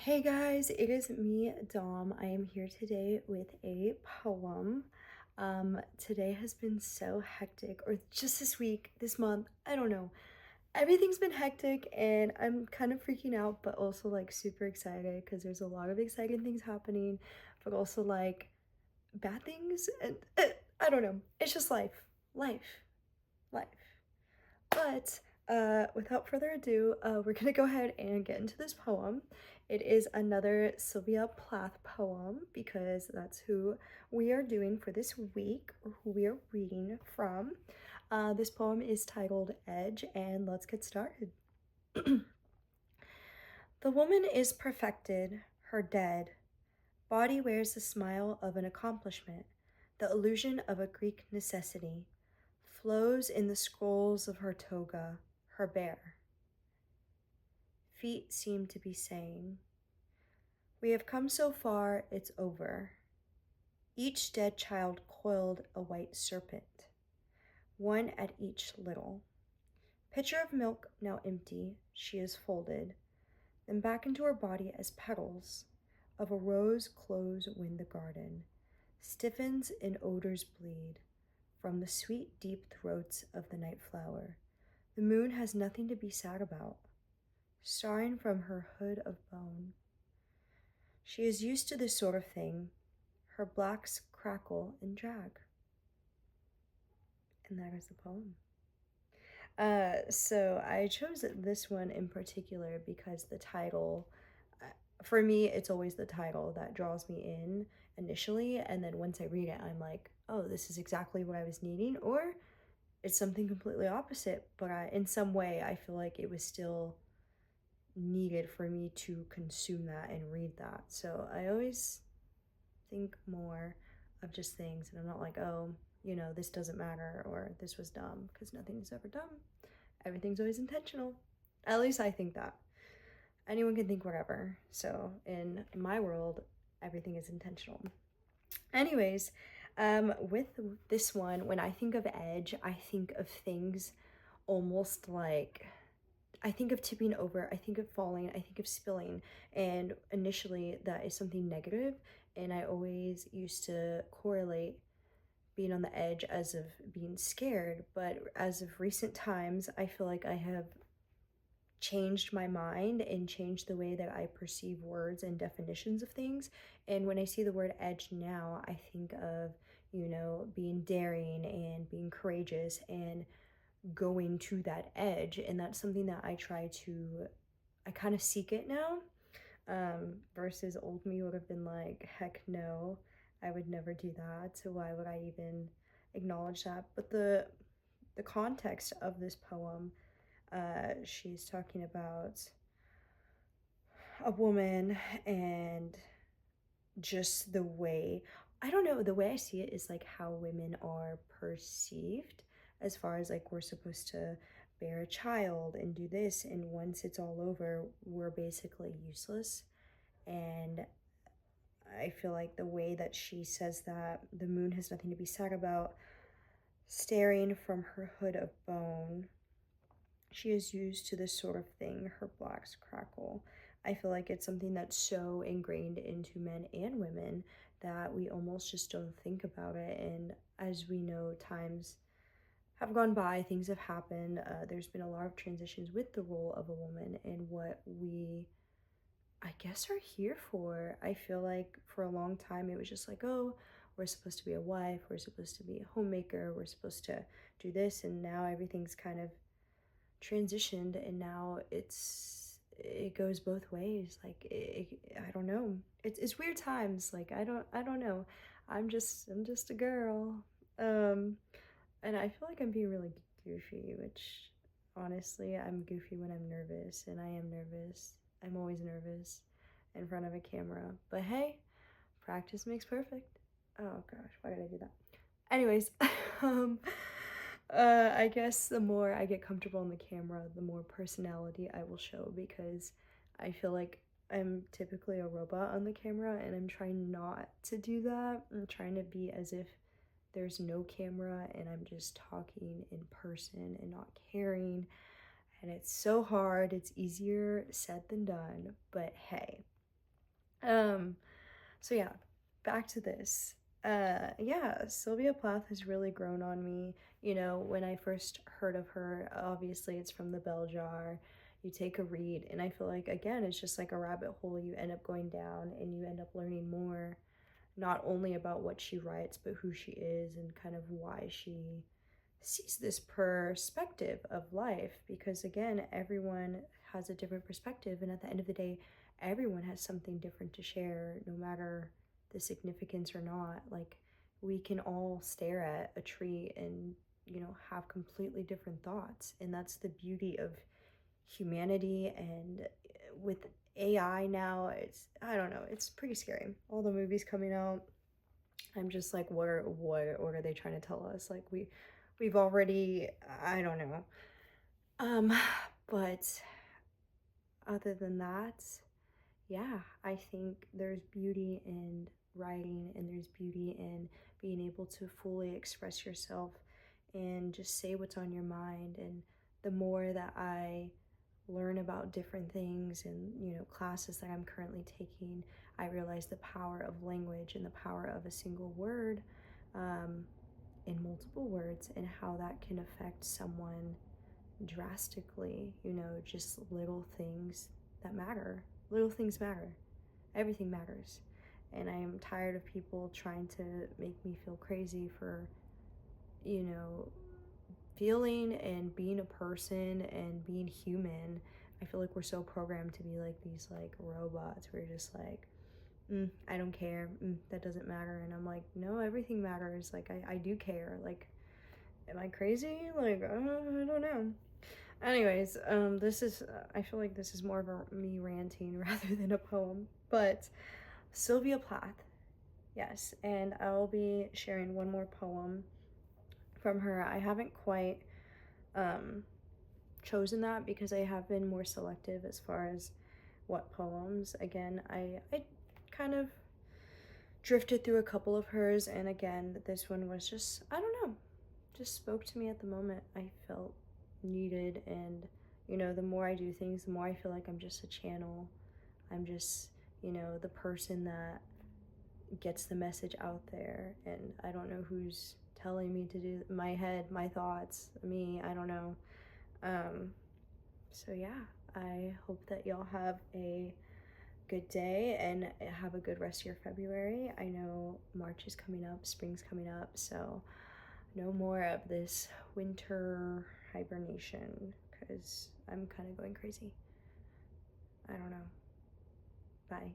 Hey guys, it is me, Dom. I am here today with a poem. Today has been so hectic, or just this week, this month, I don't know. Everything's been hectic and I'm kind of freaking out, but also like super excited because there's a lot of exciting things happening, but also like bad things. And I don't know. It's just life, life, life. But without further ado, we're gonna go ahead and get into this poem. It is another Sylvia Plath poem because that's who we are doing for this week, or who we are reading from. This poem is titled Edge, and let's get started. The woman is perfected, her dead. Body wears the smile of an accomplishment, the illusion of a Greek necessity, flows in the scrolls of her toga, her bare. Feet seem to be saying, "We have come so far, it's over." Each dead child coiled a white serpent, one at each little. Pitcher of milk now empty, she is folded, then back into her body as petals of a rose close when the garden stiffens and odors bleed from the sweet deep throats of the night flower. The moon has nothing to be sad about, starring from her hood of bone. She is used to this sort of thing. Her blacks crackle and drag. And that is the poem. So I chose this one in particular because the title, for me, it's always the title that draws me in initially. And then once I read it, I'm like, oh, this is exactly what I was needing. Or it's something completely opposite. But in some way, I feel like it was still needed for me to consume that and read that. So I always think more of just things, and I'm not like, oh, this doesn't matter or this was dumb, because nothing is ever dumb. Everything's always intentional. At least I think that. Anyone can think whatever. So in my world, everything is intentional. Anyways, with this one, when I think of edge, I think of things almost like, I think of tipping over, I think of falling, I think of spilling. And initially, that is something negative, and I always used to correlate being on the edge as of being scared. But as of recent times, I feel like I have changed my mind and changed the way that I perceive words and definitions of things. And when I see the word edge now, I think of, being daring and being courageous and going to that edge. And that's something that I kind of seek it now. Versus old me would have been like, heck no, I would never do that. So why would I even acknowledge that? But the context of this poem, she's talking about a woman, and just the way, I don't know, the way I see it is like how women are perceived, as far as like we're supposed to bear a child and do this, and once it's all over, we're basically useless. And I feel like the way that she says that the moon has nothing to be sad about, staring from her hood of bone, she is used to this sort of thing, her blacks crackle. I feel like it's something that's so ingrained into men and women that we almost just don't think about it. And as we know, times have gone by, things have happened. There's been a lot of transitions with the role of a woman and what we, I guess, are here for. I feel like for a long time it was just like, oh, we're supposed to be a wife, we're supposed to be a homemaker, we're supposed to do this, and now everything's kind of transitioned, and now it goes both ways. Like I don't know, it's weird times. Like I don't know, I'm just a girl. And I feel like I'm being really goofy, which honestly, I'm goofy when I'm nervous, and I am nervous. I'm always nervous in front of a camera, but hey, practice makes perfect. Oh gosh, why did I do that? Anyways, um, I guess the more I get comfortable on the camera, the more personality I will show, because I feel like I'm typically a robot on the camera, and I'm trying not to do that. I'm trying to be as if there's no camera and I'm just talking in person and not caring. And it's so hard. It's easier said than done, but hey, Um, so yeah, back to this. Yeah, Sylvia Plath has really grown on me. You know, when I first heard of her, obviously it's from the Bell Jar. You take a read, and I feel like, again, it's just like a rabbit hole you end up going down, and you end up learning more, not only about what she writes, but who she is and kind of why she sees this perspective of life. Because again, everyone has a different perspective, and at the end of the day, everyone has something different to share, no matter the significance or not. Like, we can all stare at a tree and, have completely different thoughts, and that's the beauty of humanity. And with AI now, I don't know, it's pretty scary. All the movies coming out, I'm just like, what are they trying to tell us? Like, we've already, I don't know. Um, but other than that, yeah, I think there's beauty in writing, and there's beauty in being able to fully express yourself and just say what's on your mind. And the more that I learn about different things and, classes that I'm currently taking, I realize the power of language and the power of a single word, um, in multiple words, and how that can affect someone drastically. Just little things that matter. Little things matter. Everything matters. And I am tired of people trying to make me feel crazy for, you know, feeling and being a person and being human. I feel like we're so programmed to be like these like robots. We're just like, I don't care. That doesn't matter. And I'm like, no, everything matters. Like, I do care. Like, am I crazy? Like, I don't know. Anyways, I feel like this is more of me ranting rather than a poem. But Sylvia Plath, yes. And I'll be sharing one more poem from her. I haven't quite um, chosen that because I have been more selective as far as what poems. Again, I kind of drifted through a couple of hers, and again, this one was just, I don't know, just spoke to me at the moment. I felt needed, and the more I do things, the more I feel like I'm just a channel. I'm just, the person that gets the message out there, and I don't know who's telling me to do. My head, my thoughts, me, I don't know. um so yeah, I hope that y'all have a good day and have a good rest of your February. I know March is coming up, spring's coming up, so no more of this winter hibernation, because I'm kind of going crazy. I don't know. Bye.